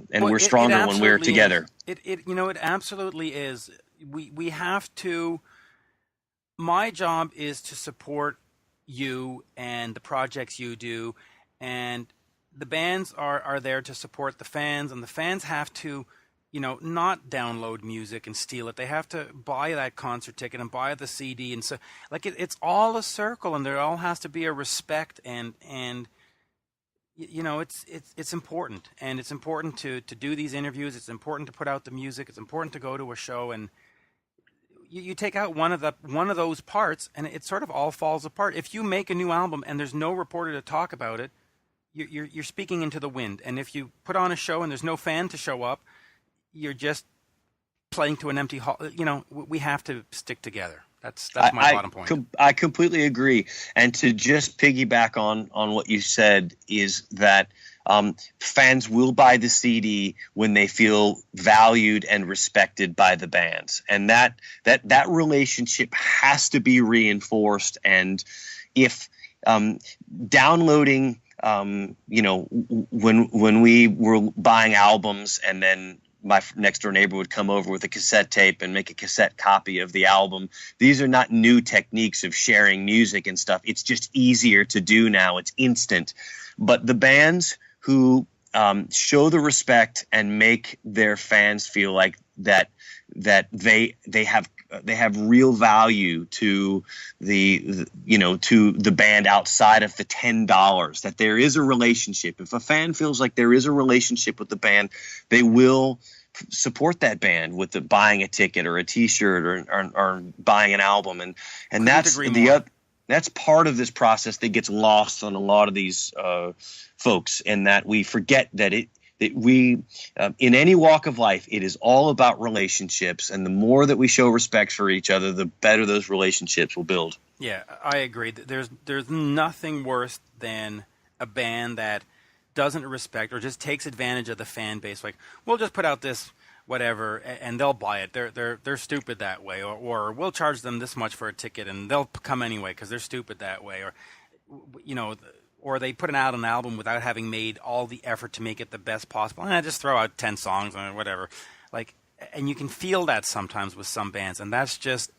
we're stronger when we're together. It absolutely is. We have to. My job is to support you and the projects you do, and the bands are there to support the fans, and the fans have to, not download music and steal it. They have to buy that concert ticket and buy the CD, and so it's all a circle, and there all has to be a respect, and it's important, and it's important to do these interviews. It's important to put out the music. It's important to go to a show, and you take out one of those parts, and it sort of all falls apart. If you make a new album and there's no reporter to talk about it, you're speaking into the wind. And if you put on a show and there's no fan to show up, you're just playing to an empty hall. We have to stick together. That's my bottom point. I completely agree. And to just piggyback on what you said is that fans will buy the CD when they feel valued and respected by the bands, and that relationship has to be reinforced. And if downloading, when we were buying albums, and then my next door neighbor would come over with a cassette tape and make a cassette copy of the album. These are not new techniques of sharing music and stuff. It's just easier to do now. It's instant. But the bands who show the respect and make their fans feel like that they have real value to the band outside of the $10, that there is a relationship. If a fan feels like there is a relationship with the band, they will support that band with buying a ticket or a T-shirt or buying an album, and that's part of this process that gets lost on a lot of these folks, and that we forget that we in any walk of life, it is all about relationships, and the more that we show respect for each other, the better those relationships will build. Yeah, I agree. There's nothing worse than a band that doesn't respect or just takes advantage of the fan base. Like, we'll just put out this whatever, and they'll buy it. They're stupid that way, or we'll charge them this much for a ticket, and they'll come anyway because they're stupid that way, or they put out an album without having made all the effort to make it the best possible, and I just throw out 10 songs or whatever. And you can feel that sometimes with some bands, and that's just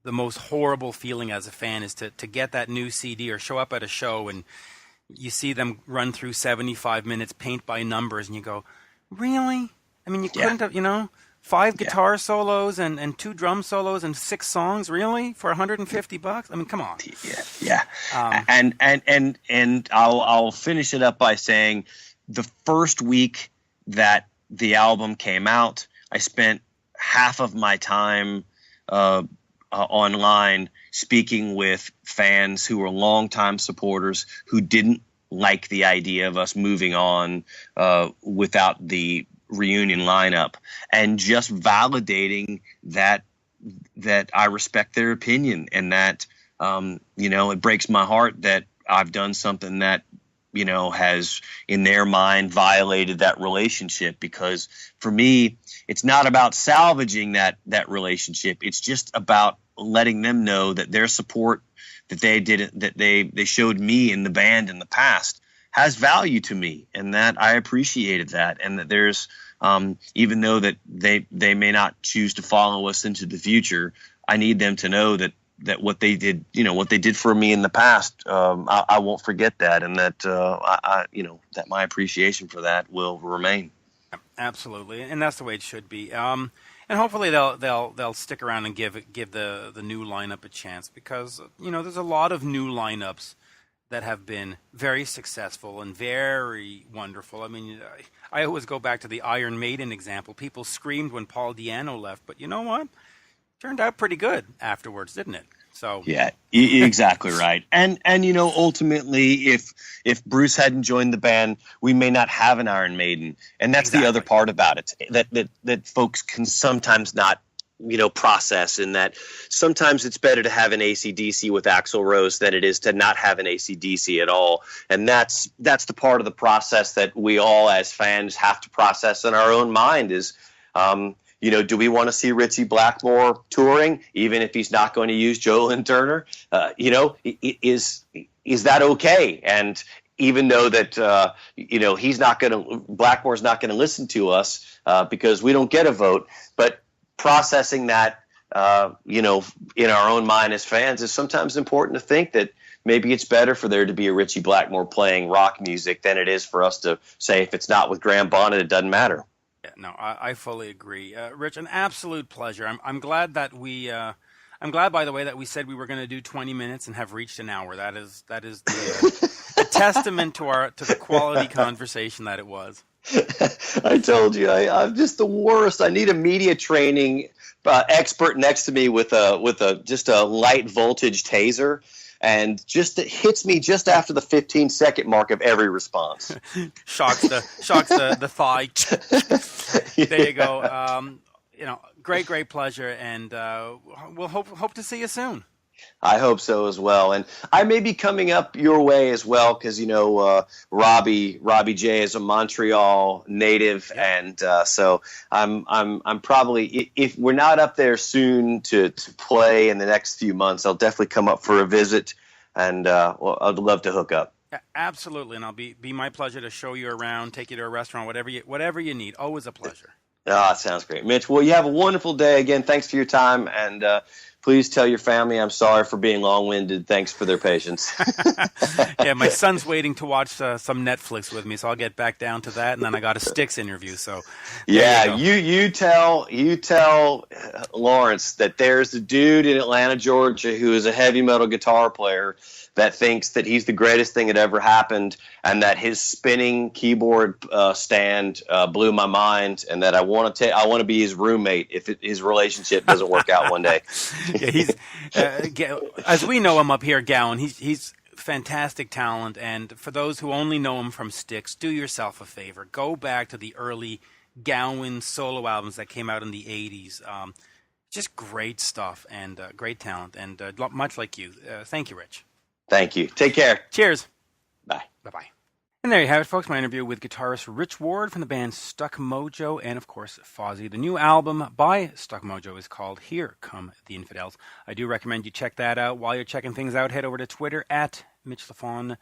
the most horrible feeling as a fan, is to get that new CD or show up at a show and you see them run through 75 minutes paint by numbers, and you go, really? I mean, you couldn't have, 5 guitar solos and 2 drum solos and 6 songs, really, for $150? I mean, come on. Yeah. And I'll finish it up by saying the first week that the album came out, I spent half of my time online speaking with fans who were longtime supporters who didn't like the idea of us moving on without the reunion lineup, and just validating that I respect their opinion, and that it breaks my heart that I've done something that has in their mind violated that relationship. Because for me, it's not about salvaging that relationship. It's just about letting them know that their support that they showed me in the band in the past has value to me, and that I appreciated that, and that there's even though that they may not choose to follow us into the future, I need them to know that what they did, what they did for me in the past, I won't forget that, and that that my appreciation for that will remain. Absolutely, and that's the way it should be. And hopefully they'll stick around and give the new lineup a chance, because there's a lot of new lineups that have been very successful and very wonderful. I mean, I always go back to the Iron Maiden example. People screamed when Paul Di'Anno left, but you know what? Turned out pretty good afterwards, didn't it? So yeah, exactly right. And ultimately, if Bruce hadn't joined the band, we may not have an Iron Maiden, and that's the other part about it that folks can sometimes not process, in that sometimes it's better to have an AC/DC with Axl Rose than it is to not have an AC/DC at all. And that's the part of the process that we all as fans have to process in our own mind is, do we want to see Ritchie Blackmore touring, even if he's not going to use Joe Lynn Turner? Is that okay? And even though that, Blackmore's not going to listen to us because we don't get a vote, but processing that, in our own mind as fans is sometimes important to think that maybe it's better for there to be a Ritchie Blackmore playing rock music than it is for us to say if it's not with Graham Bonnet, it doesn't matter. Yeah, no, I fully agree. Rich, an absolute pleasure. I'm glad that I'm glad, by the way, that we said we were going to do 20 minutes and have reached an hour. That is a testament to the quality conversation that it was. I told you, I'm just the worst. I need a media training expert next to me with just a light voltage taser, and just it hits me just after the 15-second mark of every response. shocks the thigh. There you go. Great pleasure, and we'll hope to see you soon. I hope so as well, and I may be coming up your way as well, because Robby J is a Montreal native, yeah. And so I'm probably, if we're not up there soon to play in the next few months, I'll definitely come up for a visit, and I'd love to hook up. Yeah, absolutely, and I'll be my pleasure to show you around, take you to a restaurant, whatever you need. Always a pleasure. Ah, sounds great, Mitch. Well, you have a wonderful day again. Thanks for your time, and please tell your family I'm sorry for being long-winded. Thanks for their patience. Yeah, my son's waiting to watch some Netflix with me, so I'll get back down to that, and then I got a Styx interview. So yeah, you tell Lawrence that there's a dude in Atlanta, Georgia, who is a heavy metal guitar player that thinks that he's the greatest thing that ever happened, and that his spinning keyboard stand blew my mind, and that I want to be his roommate if his relationship doesn't work out one day. Yeah, he's as we know him up here, Gowan. He's fantastic talent, and for those who only know him from Styx, do yourself a favor, go back to the early Gowan solo albums that came out in the '80s. Just great stuff and great talent, and much like you. Thank you, Rich. Thank you. Take care. Cheers. Bye. Bye-bye. And there you have it, folks. My interview with guitarist Rich Ward from the band Stuck Mojo and, of course, Fozzy. The new album by Stuck Mojo is called Here Come The Infidels. I do recommend you check that out. While you're checking things out, head over to Twitter at Mitch Lafon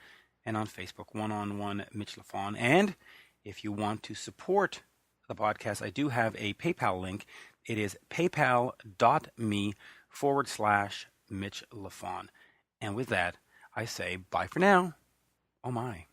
and on Facebook, one-on-one Mitch Lafon. And if you want to support the podcast, I do have a PayPal link. It is paypal.me/Mitch Lafon. And with that, I say bye for now. Oh my.